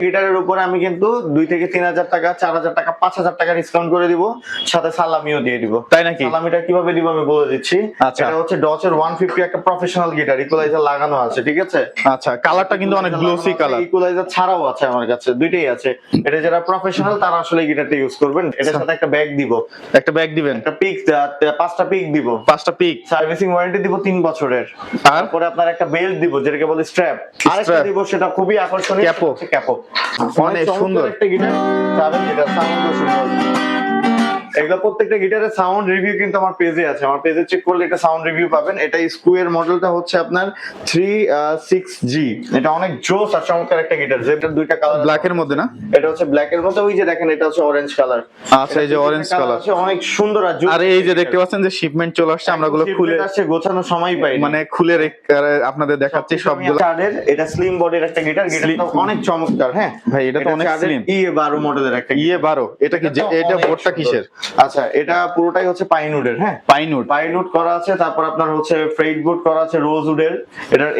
গিটারের উপরে আমি কিন্তু 2 থেকে 3000 টাকা, 4000 টাকা, 5000 টাকা ডিসকাউন্ট করে দিব, সাথে সালামিও দিয়ে দিব। তাই নাকি? সালামিটা কিভাবে দিব আমি বলে দিচ্ছি। আচ্ছা। এটা হচ্ছে ডচের 150 একটা প্রফেশনাল গিটার, ইকুয়ালাইজার লাগানো আছে, ঠিক আছে? আচ্ছা, কালারটা কিন্তু অনেক গ্লোসি কালার। ইকুয়ালাইজার ছাড়াও আছে আমার কাছে, দুইটাই আছে। এটা যারা প্রফেশনাল তারা আসলে গিটারটা ইউজ করবেন। এটার সাথে একটা ব্যাগ দিব, একটা ব্যাগ দিবেন, একটা পিক, 5টা পিক দিব, 5টা পিক, সার্ভিসিং ওয়ারেন্টি দিব 3 বছরের। আর তারপরে আপনার একটা বেল্ট দিব যেটাকে বলে স্ট্র্যাপ, আরেকটা দিব সেটা খুবই আকর্ষণীয়, ক্যাপো। ক্যাপো। অনেক সুন্দর একটা গিটার, যাবেন গিটার সাউন্ডও সুন্দর। এগুলো প্রত্যেকটা গিটারের সাউন্ড রিভিউ কিন্তু আমার পেজে আছে, আমার পেজে চেক করলে এটা সাউন্ড রিভিউ পাবেন। এটা স্কুয়ের মডেলটা হচ্ছে আপনার 36G। এটা অনেক জোস আর চমৎকার একটা গিটার, যেটার দুইটা কালার, ব্ল্যাক এর মধ্যে না? এটা হচ্ছে ব্ল্যাক এর মধ্যে, ওই যে দেখেন এটা হচ্ছে অরেঞ্জ কালার। আচ্ছা, এই যে অরেঞ্জ কালার আছে, অনেক সুন্দর। আর এই যে দেখতে পাচ্ছেন যে শিপমেন্ট চলে আসছে, আমরা গুলো খুলে আসছে, গোছানো সময় পাই, মানে খুলে আপনাদের দেখাচ্ছি সবগুলো। এটা স্লিম বডির একটা গিটার, গিটারটা অনেক চমৎকার। হ্যাঁ ভাই, এটা তো অনেক স্লিম। E12 মডেলের একটা E12, এটা কি এটা বোর্ডটা কিসের? আচ্ছা, এটা পুরোটাই হচ্ছে পাইনউডের। হ্যাঁ, পাইনউড করা আছে, তারপর আপনার হচ্ছে ফ্রেড বোর্ড করা আছে রোজউডের। এটার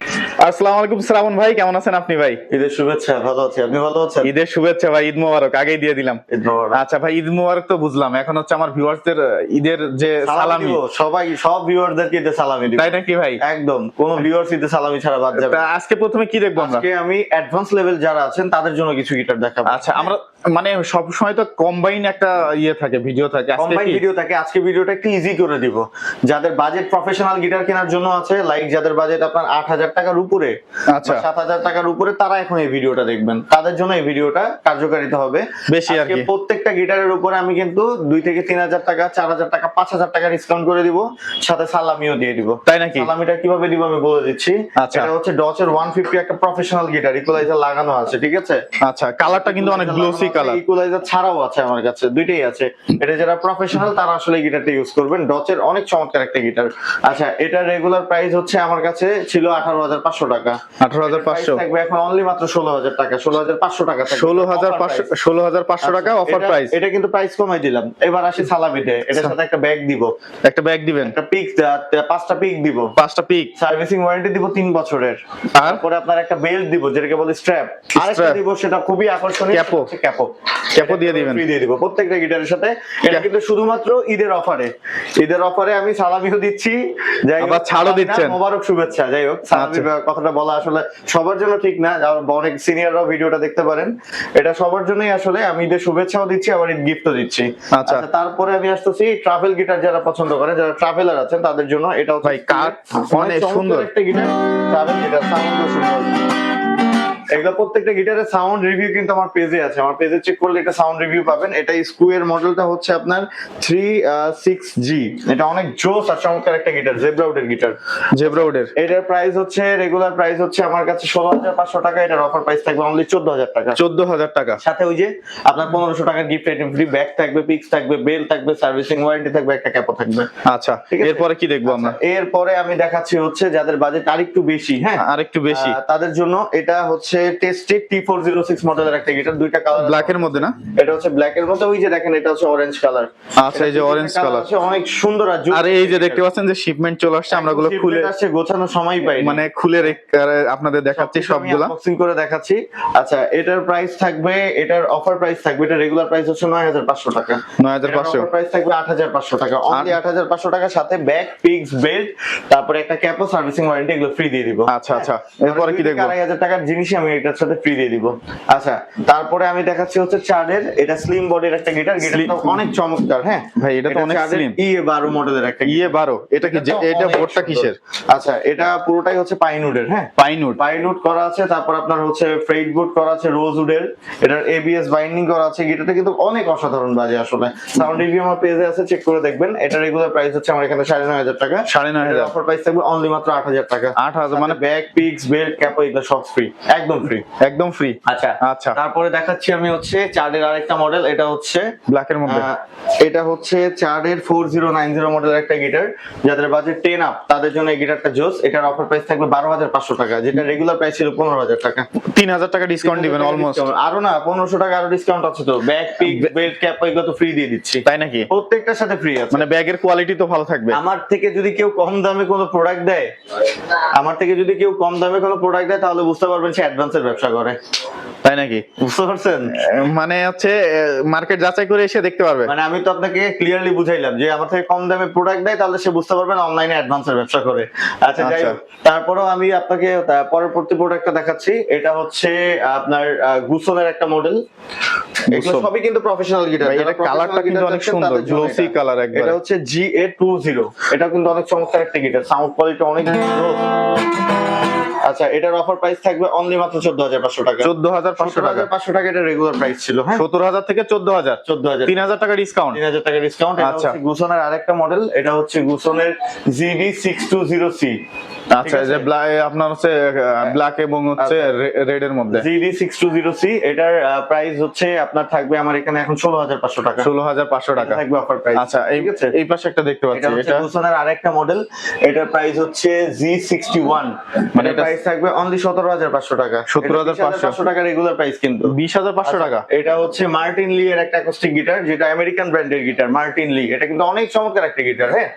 আসসালামু আলাইকুম শ্রাবণ ভাই, কেমন আছেন আপনি ভাই? ঈদের শুভেচ্ছা। ভালো আছি, আপনি ভালো আছেন? ঈদের শুভেচ্ছা ভাই, ঈদ মোবারক আগেই দিয়ে দিলাম। ঈদ মোবারক। আচ্ছা ভাই, ঈদ মোবারক তো বুঝলাম, এখন হচ্ছে আমার ভিউয়ার্সদের ঈদের যে সালামি, সব ভিউয়ারদেরকে ঈদের সালামি দিব। তাই নাকি ভাই? একদম, কোন ভিউয়ার্স ঈদের সালামি ছাড়া বাদ যাবে না। আজকে প্রথমে কি দেখবো আমরা? আজকে আমি অ্যাডভান্স লেভেল যারা আছেন তাদের জন্য কিছু গিটার দেখাবো। আচ্ছা, আমরা মানে সব সময় তো কম্বাইন একটা থাকে, ভিডিও থাকে, আজকে কম্বাইন কি ভিডিও থাকে। আজকে ভিডিওটা একটু ইজি করে দিব, যাদের বাজেট প্রফেশনাল গিটার কেনার জন্য আছে, লাইক যাদের বাজেট আপনার 8000 টাকার উপরে, আচ্ছা 7000 টাকার উপরে, তারা এখন এই ভিডিওটা দেখবেন, তাদের জন্য এই ভিডিওটা কার্যকারিতা হবে বেশি আর কি। প্রত্যেকটা গিটারের উপরে আমি কিন্তু 2 থেকে 3000 টাকা, 4000 টাকা, 5000 টাকা ডিসকাউন্ট করে দিব, সাথে সালামিও দিয়ে দিব। তাই নাকি? সালামিটা কিভাবে দিব আমি বলে দিচ্ছি। আচ্ছা। এটা হচ্ছে ডচের 150 একটা প্রফেশনাল গিটার, ইকুয়ালাইজার লাগানো আছে, ঠিক আছে? আচ্ছা, কালারটা কিন্তু অনেক গ্লোসি কালার। ইকুয়ালাইজার ছাড়াও আছে আমার কাছে, দুইটাই আছে। এটা যারা প্রফেশনাল তারা আসলে এই গিটারটা ইউজ করবেন। ডচের অনেক চমৎকার একটা গিটার। আচ্ছা, এটা রেগুলার প্রাইস হচ্ছে আমার কাছে ছিল 18500 টাকা, 18500 থাকবে এখন অনলি মাত্র 16000 টাকা, 16500 টাকা থাকবে। 16500 টাকা অফার প্রাইস। এটা কিন্তু প্রাইস কমাই দিলাম। এবার আসি সালামিতে। এটার সাথে একটা ব্যাগ দিব, একটা ব্যাগ দিবেন, একটা পিক, 5টা পিক দিব, 5টা পিক, সার্ভিসিং ওয়ারেন্টি দিব 3 বছরের। তারপরে আপনার একটা বেল্ট দিব যেটাকে বলে স্ট্র্যাপ, আরেকটা দিব সেটা খুবই আকর্ষণীয়, ক্যাপো দিয়ে দিবেন, ফ্রি দিয়ে দিব প্রত্যেকটা গিটারের সাথে। এটা কিন্তু শুধুমাত্র ঈদের অফারে আমি সালামিও দিচ্ছি, যাই হোক ছাড়ও দিচ্ছেন, মোবারক শুভেচ্ছা। যাই হোক, সালামির কথাটা বলা আসলে সবার জন্য ঠিক না, অনেক সিনিয়ররাও ভিডিওটা দেখতে পারেন। এটা সবার জন্যই আসলে আমি ঈদের শুভেচ্ছাও দিচ্ছি, আবার ঈদ গিফটও দিচ্ছি। আচ্ছা, তারপরে আমি আসতেছি ট্রাভেল গিটার, যারা পছন্দ করেন, যারা ট্রাভেলার আছেন তাদের জন্য। এটাও ভাই কাট অনেক সুন্দর একটা গিটার, ট্রাভেল গিটার, সাউন্ডও সুন্দর। এগুলো প্রত্যেকটা গিটারের সাউন্ড রিভিউ কিন্তু আমার পেজে আছে, আমার পেজে চেক করলে এটা সাউন্ড রিভিউ পাবেন। এটা স্কুয়ের মডেলটা হচ্ছে আপনার 36G। এটা অনেক জোস আর চমৎকার একটা গিটার, জেব্রাউডের গিটার, জেব্রাউডের। এটার প্রাইস হচ্ছে, রেগুলার প্রাইস হচ্ছে আমার কাছে 16500 টাকা, এটার অফার প্রাইস থাকবে অনলি 14000 টাকা। 14000 টাকা, সাথে ওই যে আপনার 1500 টাকার গিফট আইটেম ফ্রি, ব্যাগ থাকবে, পিক্স থাকবে, বেল থাকবে, সার্ভিসিং ওয়ারেন্টি থাকবে, একটা ক্যাপও থাকবে। আচ্ছা, এরপরে কি দেখবো আমরা? এরপরে আমি দেখাচ্ছি হচ্ছে যাদের বাজেট আরেকটু বেশি, হ্যাঁ আরেকটু বেশি, তাদের জন্য। এটা হচ্ছে টেস্টেড T406 মডেলের একটা গিটার, দুইটা কালার, ব্ল্যাক এর মধ্যে না? এটা হচ্ছে ব্ল্যাক এর মধ্যে, ওই যে দেখেন এটা হচ্ছে অরেঞ্জ কালার। আচ্ছা, এই যে অরেঞ্জ কালার আছে, অনেক সুন্দর। আর এই যে দেখতে পাচ্ছেন যে শিপমেন্ট চলে আসছে, আমরা গুলো খুলে আসছে, গোছানো সময় পাই, মানে খুলে আপনাদের দেখাচ্ছি সবগুলা, আনবক্সিং করে দেখাচ্ছি। আচ্ছা, এটার প্রাইস থাকবে, এটার অফার প্রাইস থাকবে, এটা রেগুলার প্রাইস হচ্ছে 9500 টাকা, 9500, অফার প্রাইস থাকবে 8500 টাকা, অনলি 8500 টাকার সাথে ব্যাগ, পিক্স, বেল্ট, তারপরে একটা ক্যাপও, সার্ভিসিং ওয়ারেন্টি, এগুলো ফ্রি দিয়ে দিব। আচ্ছা আচ্ছা, এরপরে কি দেখবো? 2500 টাকার জিনিসই আমি এটার সাথে ফ্রি দিয়ে দিব। আচ্ছা, তারপরে আমি দেখাচ্ছি হচ্ছে চার্ডের, এটা স্লিম বডির একটা গিটার, গিটারটা অনেক চমৎকার। হ্যাঁ ভাই, এটা তো অনেক স্লিম। E12 মডেলের একটা E12, এটা কি এটা বোর্ডটা কিসের? আচ্ছা, এটা পুরোটাই হচ্ছে পাইনউডের। হ্যাঁ, পাইনউড করা আছে, তারপর আপনার হচ্ছে ফ্রেড বোর্ড করা আছে রোজউডের, এটার ABS বাইন্ডিং করা আছে। গিটারটা কিন্তু অনেক অসাধারণ বাজে আসলে। সাউন্ড রিভিউ আমার পেজে আছে, চেক করে দেখবেন। এটা রেগুলার প্রাইস হচ্ছে আমার এখানে 9500 টাকা, 9500, অফার প্রাইস থাকবে অনলি মাত্র 8000 টাকা। 8000 মানে ব্যাগ, পিক্স, বেল্ট, ক্যাপ, এগুলো সব ফ্রি, একদম ফ্রি, একদম ফ্রি। আচ্ছা আচ্ছা, তারপরে দেখাচ্ছি আমি হচ্ছে চার্ডের আরেকটা মডেল। এটা হচ্ছে ব্ল্যাক এর মধ্যে, এটা হচ্ছে চার্ডের 4090 মডেলের একটা গিটার, যাদের বাজেট 10 আপ তাদের জন্য এই গিটারটা জোস। এটার অফার প্রাইস থাকবে 12500 টাকা, যেটা রেগুলার প্রাইস ছিল 15000 টাকা। 3000 টাকা ডিসকাউন্ট দিবেন অলমোস্ট। আরো না, 1500 টাকা আরো ডিসকাউন্ট আছে তো। ব্যাগ, পিক, বেল্ট, ক্যাপ, এগুলো তো ফ্রি দিয়ে দিচ্ছি। তাই নাকি? প্রত্যেকটার সাথে ফ্রি আছে, মানে ব্যাগের কোয়ালিটি তো ভালো থাকবে। আমার থেকে যদি কেউ কম দামে কোনো প্রোডাক্ট দেয় তাহলে বুঝতে পারবেন সে অ্যাডভান্স অ্যাডভান্সের ব্যবসা করে। তাই নাকি? বুঝতে পারছেন? মানে হচ্ছে মার্কেট যাচাই করে এসে দেখতে পারবে। মানে আমি তো আপনাকে ক্লিয়ারলি বুঝাইলাম যে আমার থেকে কম দামে প্রোডাক্ট দেয়, তাহলে সে বুঝতে পারবেন অনলাইনে অ্যাডভান্সের ব্যবসা করে। আচ্ছা যাই হোক, তারপরেও আমি আপনাকে পরবর্তী প্রোডাক্টটা দেখাচ্ছি। এটা হচ্ছে আপনার গুসনের একটা মডেল। এগুলো সবই কিন্তু প্রফেশনাল গিটার। এটা কালারটা কিন্তু অনেক সুন্দর, গ্লোসি কালার একবার। এটা হচ্ছে GA20। এটা কিন্তু অনেক চমৎকার একটা গিটার, সাউন্ড কোয়ালিটি অনেক ভালো। আচ্ছা, এটার অফার প্রাইস থাকবে অনলি মাত্র 14500 টাকা। 14500 টাকা। 14500 টাকা এটা রেগুলার প্রাইস ছিল। হ্যাঁ, 17000 থেকে 14000, 14000, 3000 টাকা ডিসকাউন্ট। 3000 টাকা ডিসকাউন্ট। এটা আচ্ছা। হচ্ছে গুসনের আরেকটা মডেল, এটা হচ্ছে গুসনের GD620C। আচ্ছা, যে আপনার হচ্ছে ব্ল্যাক এবং হচ্ছে রেড এর মধ্যে GD620C। এটার প্রাইস হচ্ছে আপনার থাকবে আমার এখানে এখন 16500 টাকা। 16500 টাকা থাকবে অফার প্রাইস। আচ্ছা, এই পাশে একটা দেখতে পাচ্ছি, এটা হচ্ছে গুসনের আরেকটা মডেল। এটার প্রাইস হচ্ছে G61। মানে এটা প্রাইস থাকবে অনলি 17500 টাকা। 17500 টাকা রেগুলার প্রাইস কিন্তু। 20500 টাকা। এটা হচ্ছে মার্টিন লি এর একটা অ্যাকোস্টিক গিটার, যেটা আমেরিকান ব্র্যান্ডের গিটার, মার্টিন লি। এটা কিন্তু অনেক চমৎকার একটা গিটার। হ্যাঁ,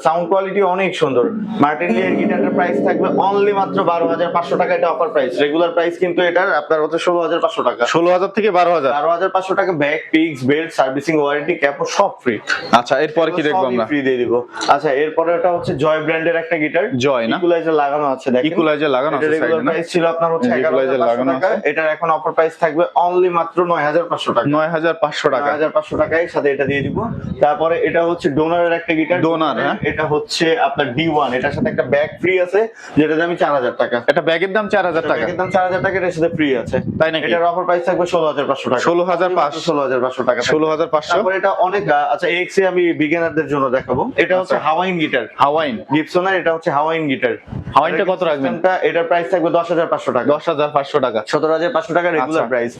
সাউন্ড কোয়ালিটি অনেক সুন্দর। মার্টিন লি এর গিটারের প্রাইস থাকবে অনলি মাত্র 12500 টাকা। এটা অফার প্রাইস। রেগুলার প্রাইস কিন্তু এটার আপনার হচ্ছে 16500 টাকা। 16000 থেকে 12000। 12500 টাকা। Back, pix, belt, servicing, warranty, cap সব ফ্রি। আচ্ছা, এরপর কি দেখবো আমরা? ফ্রি দিয়ে দিব। আচ্ছা, এরপরে এটা হচ্ছে জয় ব্র্যান্ডের একটা গিটার। জয় না? ইকুয়ালাইজার লাগানো আছে, দেখেন ইকুয়ালাইজার লাগানো আছে সাইডে না? প্রাইস ছিল আপনার হচ্ছে ইকুয়ালাইজার 11500 লাগানো টাকা। আছে। এটার এখন অফার প্রাইস থাকবে অনলি মাত্র 9500 টাকা। 9500 টাকা। 9500 টাকায় সাথে এটা দিয়ে দিব। তারপরে এটা হচ্ছে ডোনারের একটা গিটার। ডোনার, হ্যাঁ? এটা হচ্ছে আপনার D1। এটার সাথে একটা ব্যাগ ফ্রি আছে, যেটার দাম 4000 টাকা। এটা ব্যাগের দাম 4000 টাকা। ব্যাগের দাম 4000 টাকা, এর সাথে ফ্রি আছে। তাই নাকি? এটার অফার প্রাইস থাকবে 16500 টাকা। 16500 টাকা। 16500। তারপর এটা অনেক আচ্ছা, এক্সে আমি বিগিনারদের জন্য দেখাবো। এটা হচ্ছে হাওয়াইন গিটার। হাওয়াইন গিবসনের, এটা হচ্ছে হাওয়াইন গিটার। হাওয়াইনটা কত রাখবেন? এটার প্রাইস থাকবে 10500 টাকা। 10500 টাকা। 17500 টাকা রেগুলার প্রাইস।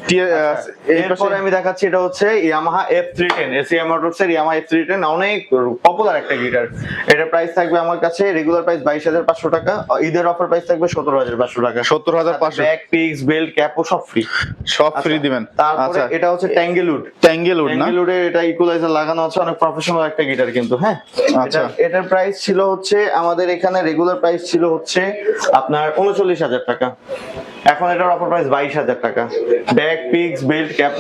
এরপরে আমি দেখাচ্ছি, এটা হচ্ছে ইয়ামাহা F310। এসিআই মোটরস এর ইয়ামাহা F310 অনেক পপুলার একটা গিটার। এটার প্রাইস থাকবে আমার কাছে রেগুলার প্রাইস 22500 টাকা। ঈদের অফার প্রাইস থাকবে 17500 টাকা। 17500। ব্যাক, পিক্স, বেল্ট, ক্যাপ সব ফ্রি। সব ফ্রি দিবেন। তারপরে এটা হচ্ছে ট্যাঙ্গেলউড। ট্যাঙ্গেলউড না? ট্যাঙ্গেলউডের এটা ইকুয়ালাইজার লাগানো আছে, অনেক প্রফেশনাল একটা গিটার কিন্তু। হ্যাঁ, আচ্ছা। এটার প্রাইস ছিল হচ্ছে আমাদের এখানে রেগুলার প্রাইস ছিল হচ্ছে আপনার 39000 টাকা। এখন এটার অফার প্রাইস 22000 টাকা। ব্যাক, পিক্স, বেল্ট, ক্যাপ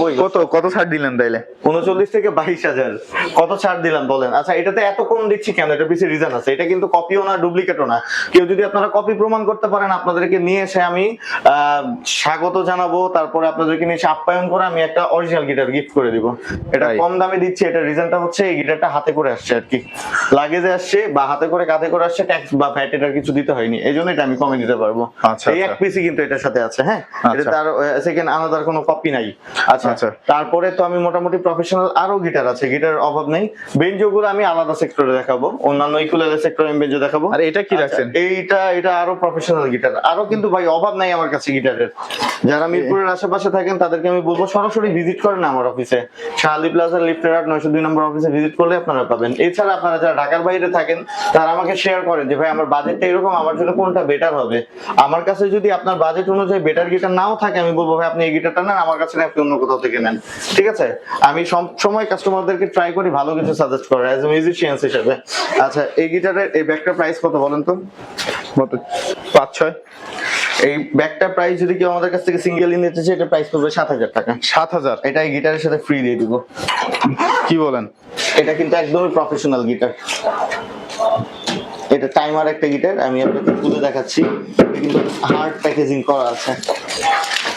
কত ছাড় দিলেন তাইলে? 39 থেকে 22000। কত ছাড় দিলাম বলেন? আচ্ছা, এটাতে এত কম দিচ্ছি কেন? এটা পিছে রিজন আছে। এটা কিন্তু কপিও না, ডুপ্লিকেটও না। কেউ যদি আপনারা কপি প্রমাণ করতে পারেন, আপনাদেরকে নিয়ে এসে আমি স্বাগত জানাবো। তারপরে আপনাদেরকে নিয়ে এসে আপ্যায়ন করে আমি একটা অরিজিনাল গিটার গিফট করে দিব। এটা কম দামে দিচ্ছি। এটা রিজনটা হচ্ছে এই গিটারটা হাতে করে আসছে আর কি, লাগেজে আসছে বা হাতে করে কাঁধে করে আসছে, ট্যাক্স বা ভ্যাট এটার কিছু দিতে হয়নি। এই জন্য এটা আমি কমে দিতে পারবো। আচ্ছা, এই এক পিসি কিন্তু এটার সাথে আছে। হ্যাঁ, এটা তার সেকেন্ড আলাদা কোনো কপি নাই। আচ্ছা, তারপরে তো আমি মোটামুটি প্রফেশনাল আরো গিটার আছে, গিটারের অভাব নেই। বেঞ্জোগুলো আমি আলাদা সেক্টরে দেখাবো, অন্যান্য ইকুয়ালের সেক্টরে আমি বেঞ্জো দেখাবো। আর এটা কি রাখছেন? এটা আরো প্রফেশনাল গিটার। আরো কিন্তু ভাই অভাব নাই আমার কাছে গিটারের। যারা মিরপুরের আশেপাশে থাকেন তাদেরকে আমি বলবো সরাসরি ভিজিট করেন আমার অফিসে, শাহালি প্লাজার লিফটের 902 নম্বর অফিসে ভিজিট করলে আপনারা পাবেন। এছাড়া আপনারা যারা ঢাকার বাইরে থাকেন তারা আমাকে শেয়ার করেন যে ভাই আমার বাজেটটা এরকম, আমার জন্য কোনটা বেটার হবে। আমার কাছে যদি আপনার বাজেট অনুযায়ী বেটার গিটার নাও থাকে, আমি বলবো ভাই আপনি এই গিটারটা নেন, আমার কাছে না, আপনি অন্য কোথাও থেকে নেন। ঠিক আছে? আমি সব সময় কাস্টমারদেরকে ট্রাই করি ভালো কিছু সাজেস্ট করার অ্যাজ এ মিউজিশিয়ান হিসেবে। আচ্ছা, এই গিটারের এই ব্যাগটার প্রাইস কত বলেন তো? 5-6। এই ব্যাগটার প্রাইস যদি কেউ আমাদের কাছ থেকে সিঙ্গেলি নিতে চায়, এটা প্রাইস পড়বে 7000 টাকা। 7000? এটা এই গিটারের সাথে ফ্রি দিয়ে দিব। কি বলেন? এটা কিন্তু একদমই প্রফেশনাল গিটার। এটা টাইমার একটা গিটার, আমি আপনাকে খুলে দেখাচ্ছি। এটা কিন্তু হার্ড প্যাকেজিং করা আছে।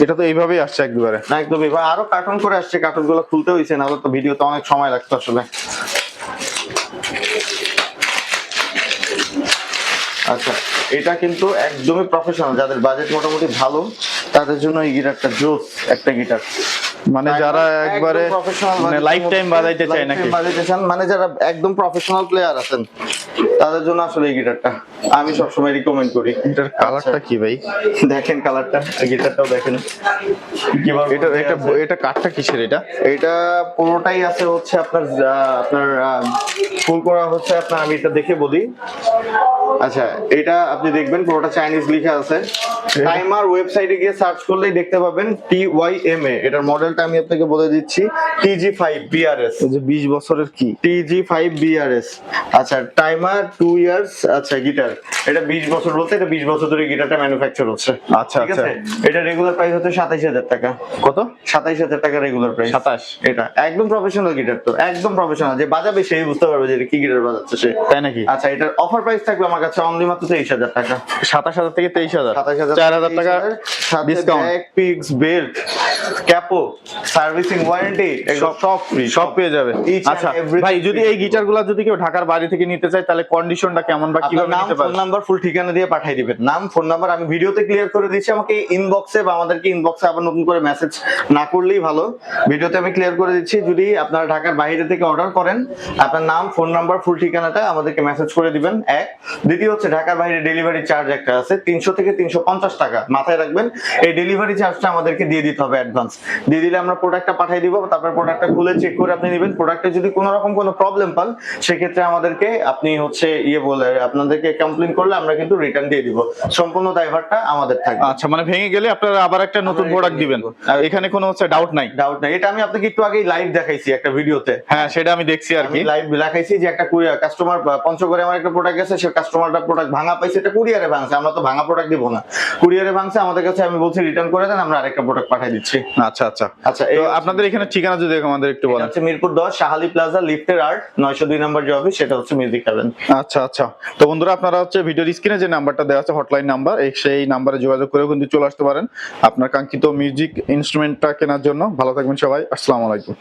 এটা তো এইভাবেই আসছে একবারে না, একদম এবার আরো কার্টন করে আসছে, কার্টন গুলো খুলতে হয়েছে, না তো ভিডিওতে অনেক সময় লাগতো আসলে। আচ্ছা, এটা কিন্তু একদমই প্রফেশনাল, যাদের বাজেট মোটামুটি ভালো তাদের জন্য এই গিটারটা জোস একটা গিটার। মানে যারা একবারে মানে লাইফ টাইম বাজাইতে চায় নাকি, বাজাইতে চান, মানে যারা একদম প্রফেশনাল প্লেয়ার আছেন তাদের জন্য আসলে এই গিটারটা আমি সবসময় রিকমেন্ড করি। এটার কালারটা কি ভাই? দেখেন কালারটা, গিটারটাও দেখেন কিভাবে। এটা কাঠটা কিসের? এটা পুরোটাই আছে হচ্ছে আপনার ফুল করা হচ্ছে আপনার, আমি এটা দেখে বলি। আচ্ছা, এটা আপনি দেখবেন পুরোটা চাইনিজ লেখা আছে। টাইমার ওয়েবসাইটে গিয়ে সার্চ করলেই দেখতে পাবেন TYMA। এটার মডেলটা আমি আপনাকে বলে দিচ্ছি, TG5 BRS। এই যে 20 বছরের কি TG5 BRS। আচ্ছা, টাইমার 2 ইয়ার্স। আচ্ছা গিটার এটা 20 বছর বলতে এটা 20 বছর ধরে গিটারটা ম্যানুফ্যাকচার হচ্ছে। আচ্ছা ঠিক আচ্ছা। আছে, এটা রেগুলার প্রাইস হচ্ছে 27000 টাকা। কত? 27000 টাকা রেগুলার প্রাইস। 27। এটা একদম প্রফেশনাল গিটার, তো একদম প্রফেশনাল, যে বাজাবে সেই বুঝতে পারবে যে এটা কি গিটার বাজাচ্ছে সে। তাই নাকি? আচ্ছা, এটার অফার প্রাইস থাকবে আমার কাছে অনলি মাত্র 23000 টাকা। 27000 থেকে 23000, 27000 4000 টাকা discount. Back pix, belt, Capo, servicing, warranty সব ফ্রি, সব পেয়ে যাবে। Each and আচ্ছা everything ভাই, যদি এই গিটারগুলো যদি কেউ ঢাকার বাইরে থেকে নিতে চায় তাহলে কন্ডিশনটা কেমন বা আপনার কিভাবে নাম, নিতে ফোন পারে? নাম্বার, ফুল ঠিকানা দিয়ে পাঠিয়ে দিবেন। নাম, ফোন নাম্বার আমি ভিডিওতে ক্লিয়ার করে দিচ্ছি, আমাকে ইনবক্সে বা আমাদেরকে ইনবক্সে আবার নতুন করে মেসেজ না করলেই ভালো। ভিডিওতে আমি ক্লিয়ার করে দিচ্ছি, যদি আপনারা ঢাকার বাইরে থেকে অর্ডার করেন আপনার নাম, ফোন নাম্বার, ফুল ঠিকানাটা আমাদেরকে মেসেজ করে দিবেন। এক, দ্বিতীয় হচ্ছে ঢাকার বাইরে ডেলিভারি চার্জ একটা আছে 300 থেকে 350 টাকা, মাথায় রাখবেন। এই ডেলিভারি চার্জটা আমাদেরকে দিয়ে দিতে হবে অ্যাডভান্স। দিয়ে দিলে আমরা প্রোডাক্টটা পাঠিয়ে দিব, তারপর প্রোডাক্টটা খুলে চেক করে আপনি নেবেন। প্রোডাক্টে যদি কোনো রকম কোনো প্রবলেম পান সেক্ষেত্রে আমাদেরকে আপনি হচ্ছে বলে আপনাদেরকে কমপ্লেইন করলে আমরা কিন্তু রিটার্ন দিয়ে দিব, সম্পূর্ণ দায়ভারটা আমাদের থাকবে। আচ্ছা, মানে ভেঙে গেলে আপনারা আবার একটা নতুন আমরা প্রোডাক্ট return দিবেন, দিব। আর এখানে কোনো হচ্ছে ডাউট নাই। ডাউট নাই, এটা আমি আপনাকে একটু আগেই লাইভ দেখাইছি একটা ভিডিওতে। হ্যাঁ, সেটা আমি দেখছি আর আমি কি। লাইভ দেখাইছি যে একটা কুরিয়ার কাস্টমার পঞ্চগড়ে আমার একটা প্রোডাক্ট গেছে, সে কাস্টমারটা প্রোডাক্ট ভাঙা পাইছে, এটা কুরিয়ারে ভাঙছে, আমরা তো ভাঙা প্রোডাক্ট দিব না, কুরিয়ারে ভাঙছে আমাদের কাছে, আমি বলছি রিটার্ন করে দেন, আমরা আরেকটা প্রোডাক্ট পাঠিয়ে দিচ্ছি। আচ্ছা আচ্ছা। আচ্ছা, তো আপনাদের এখানে ঠিকানা যদি আমাদের একটু এটা বলেন। হচ্ছে মিরপুর 10 শাহালি প্লাজা, লিফটের আর্ট 902 নম্বর যে অফিস, সেটা হচ্ছে মিউজিক হেভেন। আচ্ছা আচ্ছা। তো বন্ধুরা, আপনারা হচ্ছে ভিডিওর স্ক্রিনে যে নাম্বারটা দেওয়া আছে হটলাইন নাম্বার, সেই নাম্বারে যোগাযোগ করেও কিন্তু চলে আসতে পারেন আপনার কাঙ্ক্ষিত মিউজিক ইনস্ট্রুমেন্টটা কেনার জন্য। ভালো থাকবেন সবাই, আসসালামু আলাইকুম।